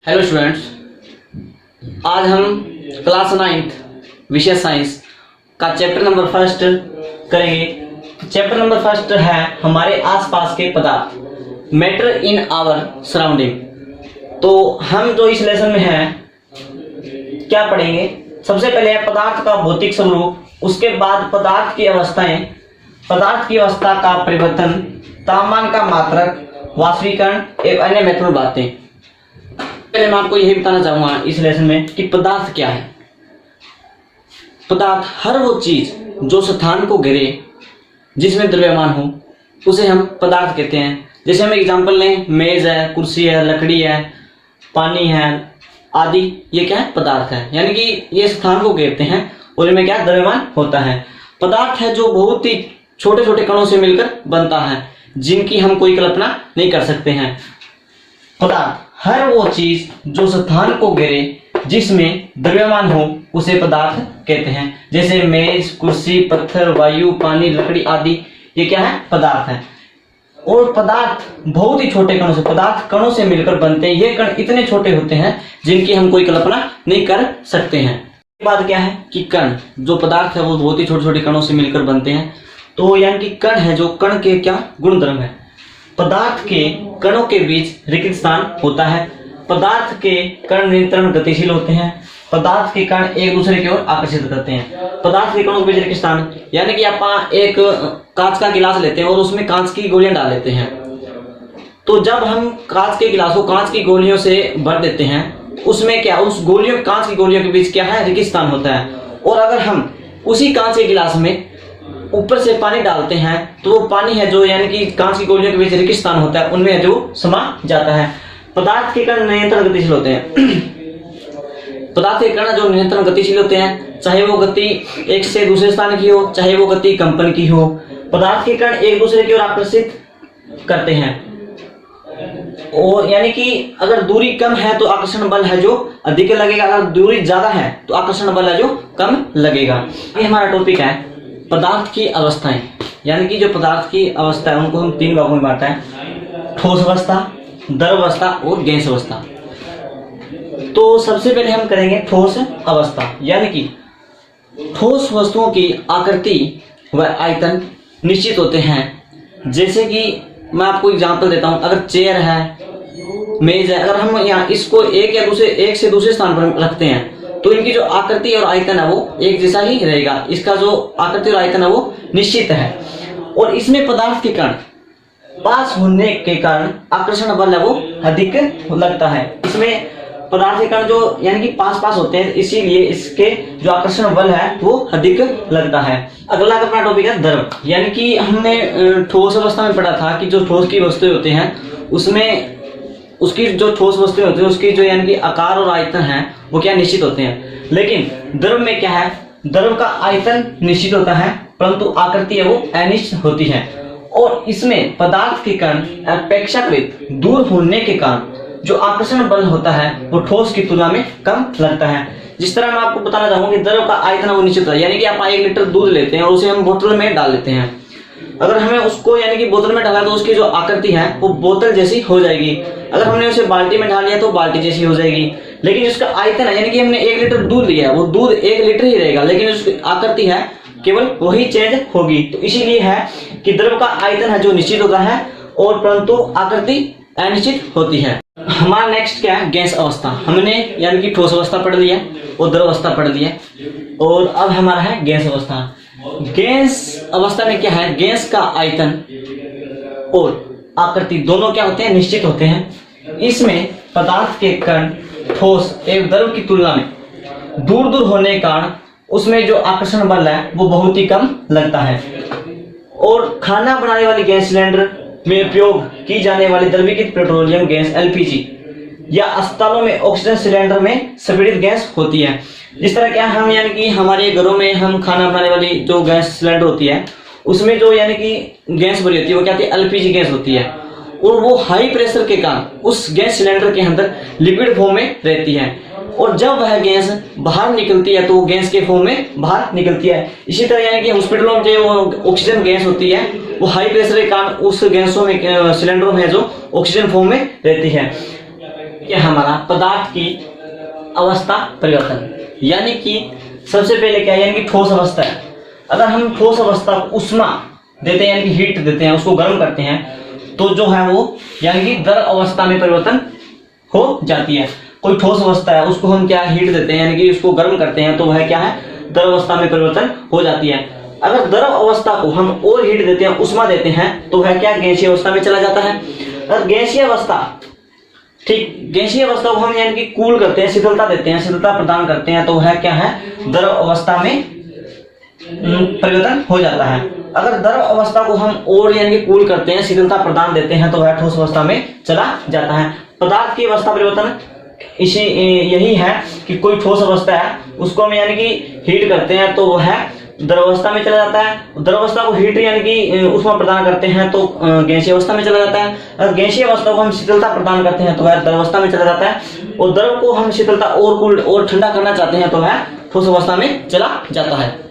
Hello students, आज हम class 9th विषय साइंस का चैप्टर नंबर फर्स्ट करेंगे। चैप्टर नंबर फर्स्ट है हमारे आसपास के पदार्थ, मैटर इन आवर सराउंडिंग। तो हम जो इस लेसन में हैं क्या पढ़ेंगे, सबसे पहले है पदार्थ का भौतिक स्वरूप, उसके बाद पदार्थ की अवस्थाएं, पदार्थ की अवस्था का परिवर्तन, तापमान का मात्रक, वाष्पीकरण एवं अन्य महत्वपूर्ण बातें। पहले मैं आपको यही बताना चाहूंगा इस लेसन में कि पदार्थ क्या है। पदार्थ हर वो चीज जो स्थान को घेरे, जिसमें द्रव्यमान हो, उसे हम पदार्थ कहते हैं। जैसे हम एग्जांपल लें, मेज है, कुर्सी है, लकड़ी है, पानी है आदि, ये क्या है, पदार्थ है। यानी कि ये स्थान को घेरते हैं और इनमें क्या द्रव्यमान होता है। पदार्थ है जो बहुत ही छोटे छोटे कणों से मिलकर बनता है, जिनकी हम कोई कल्पना नहीं कर सकते हैं। पदार्थ हर वो चीज जो स्थान को घेरे, जिसमें द्रव्यमान हो, उसे पदार्थ कहते हैं। जैसे मेज, कुर्सी, पत्थर, वायु, पानी, लकड़ी आदि, ये क्या है, पदार्थ है। और पदार्थ बहुत ही छोटे कणों से, पदार्थ कणों से मिलकर बनते हैं। ये कण इतने छोटे होते हैं जिनकी हम कोई कल्पना नहीं कर सकते हैं। इसके बाद क्या है कि कण, जो पदार्थ है वो बहुत ही छोटे छोटे कणों से मिलकर बनते हैं। तो यानी कि कण है जो, कण के क्या गुणधर्म है। पदार्थ के कणों के बीच रिक्त स्थान होता है। पदार्थ के कण निरंतर गतिशील होते हैं। पदार्थ के कण एक दूसरे की ओर आकर्षित करते हैं। पदार्थ के कणों के बीच रिक्त स्थान, यानी कि आप एक कांच का गिलास लेते हैं और उसमें कांच की गोलियां डाल देते हैं। तो जब हम कांच के गिलास को कांच की गोलियों से भर देते हैं, उसमें क्या, उस गोलियों, कांच की गोलियों के बीच क्या है, रिक्त स्थान होता है। और अगर हम उसी कांच के गिलास में ऊपर से पानी डालते हैं, तो वो पानी है जो, यानी कि कांच की गोलियों के बीच रिक्त स्थान होता है, उनमें जो समा जाता है। पदार्थ के कण निरंतर गतिशील होते हैं। पदार्थ के कण जो निरंतर गतिशील होते हैं, चाहे वो गति एक से दूसरे स्थान की हो, चाहे वो गति कंपन की हो, पदार्थ के कण एक दूसरे की ओर आकर्षित करते हैं। और यानी कि अगर दूरी कम है तो आकर्षण बल है जो अधिक लगेगा, अगर दूरी ज्यादा है तो आकर्षण बल है जो कम लगेगा। ये हमारा टॉपिक है पदार्थ की अवस्थाएं। यानी कि जो पदार्थ की अवस्था है उनको हम तीन भागों में बांटा है, ठोस अवस्था, द्रव अवस्था और गैस अवस्था। तो सबसे पहले हम करेंगे ठोस अवस्था। यानी कि ठोस वस्तुओं की आकृति व आयतन निश्चित होते हैं। जैसे कि मैं आपको एग्जांपल देता हूं, अगर चेयर है, मेज है, अगर हम यहाँ इसको एक से दूसरे स्थान पर रखते हैं तो इनकी जो आकृति और आयतन है वो एक जैसा ही रहेगा। इसका जो आकृति और आयतन है वो निश्चित है। और इसमें पदार्थ के कण पास होने के कारण आकर्षण बल है वो अधिक लगता है। इसमें पदार्थ के कण जो यानी कि पास पास होते हैं, इसीलिए इसके जो आकर्षण बल है वो अधिक लगता है। अगला अपना टॉपिक है द्रव। यानी कि हमने ठोस अवस्था में पढ़ा था कि जो ठोस की वस्तुएं होती हैं, उसमें उसकी जो ठोस वस्तुएं होती है, उसकी जो यानी कि आकार और आयतन है वो क्या निश्चित होते हैं। लेकिन द्रव में क्या है, द्रव का आयतन निश्चित होता है परंतु आकृति है वो अनिश्चित होती है। और इसमें पदार्थ के कण अपेक्षाकृत दूर होने के कारण जो आकर्षण बल होता है वो ठोस की तुलना में कम लगता है। जिस तरह मैं आपको बताना चाहूंगा कि द्रव का आयतन वो निश्चित होता है। यानी कि आप 1 लीटर दूध लेते हैं और उसे हम बोतल में डाल देते हैं। अगर हमें उसको यानी कि बोतल में डाला तो उसकी जो आकृति है वो बोतल जैसी हो जाएगी। अगर हमने उसे बाल्टी में डाल लिया तो बाल्टी जैसी हो जाएगी। लेकिन उसका आयतन है, यानी कि हमने 1 लीटर दूध लिया है, वो दूध 1 लीटर ही रहेगा, लेकिन उसकी आकृति है केवल वही चेंज होगी। तो इसीलिए है कि द्रव का आयतन है जो निश्चित होता है और परंतु आकृति अनिश्चित होती है। हमारा नेक्स्ट क्या है, गैस अवस्था। हमने यानी कि ठोस अवस्था पढ़ लिया और द्रव अवस्था पढ़ लिया, और अब हमारा है गैस अवस्था। गैस अवस्था में क्या है, गैस का आयतन और आकृति दोनों क्या होते हैं, निश्चित होते हैं। इसमें पदार्थ के कण ठोस एवं द्रव की तुलना में दूर दूर होने के कारण उसमें जो आकर्षण बल है वो बहुत ही कम लगता है। और खाना बनाने वाली गैस सिलेंडर में उपयोग की जाने वाली द्रवीकृत पेट्रोलियम गैस एलपीजी या अस्पतालों में ऑक्सीजन सिलेंडर में संपीड़ित गैस होती है। जिस तरह क्या हम यानी कि हमारे घरों में हम खाना बनाने वाली जो गैस सिलेंडर होती है उसमें जो यानी कि गैस भरी होती है वो क्या होती है, एलपीजी गैस होती है। और वो हाई प्रेशर के कारण उस गैस सिलेंडर के अंदर लिक्विड फॉर्म में रहती है, और जब वह गैस बाहर निकलती है तो वो गैस के फॉर्म में बाहर निकलती है। इसी तरह यानी कि हॉस्पिटलों में जो ऑक्सीजन गैस होती है वो हाई प्रेशर के कारण उस गैसों में, सिलेंडरों में जो ऑक्सीजन फॉर्म में रहती है। क्या हमारा पदार्थ की अवस्था परिवर्तन, यानी कि सबसे पहले क्या है, यानी कि ठोस अवस्था है। अगर हम ठोस अवस्था को उष्मा देते हैं, यानी कि हीट देते हैं, उसको गर्म करते हैं, तो जो है वो यानी कि द्रव अवस्था में परिवर्तन हो जाती है। कोई ठोस अवस्था है, उसको हम क्या हीट देते हैं, यानी कि उसको गर्म करते हैं, तो वह क्या है, द्रव अवस्था में परिवर्तन हो जाती है। अगर द्रव अवस्था को हम और हीट देते हैं, उष्मा देते हैं, तो वह क्या गैसीय अवस्था में चला जाता है। अगर गैसीय अवस्था, ठीक, गैसीय अवस्था को हम यानी कि कूल करते हैं, शीतलता देते हैं, शीतलता प्रदान करते हैं, तो वह क्या है, द्रव अवस्था में परिवर्तन हो जाता है। अगर द्रव अवस्था को हम और यानी कि कूल करते हैं, शीतलता प्रदान देते हैं, तो वह ठोस अवस्था में चला जाता है। पदार्थ की अवस्था परिवर्तन इसी यही है कि कोई ठोस अवस्था है, उसको हम यानी कि हीट करते हैं, तो वह द्रव अवस्था में चला जाता है। द्रव अवस्था को हीट यानी कि उष्मा प्रदान करते हैं, तो गैसीय अवस्था में चला जाता है। अगर गैसीय अवस्था को हम शीतलता प्रदान करते हैं, तो वह द्रव अवस्था में चला जाता है। और द्रव को हम शीतलता और कूल और ठंडा करना चाहते हैं, तो वह ठोस अवस्था में चला जाता है।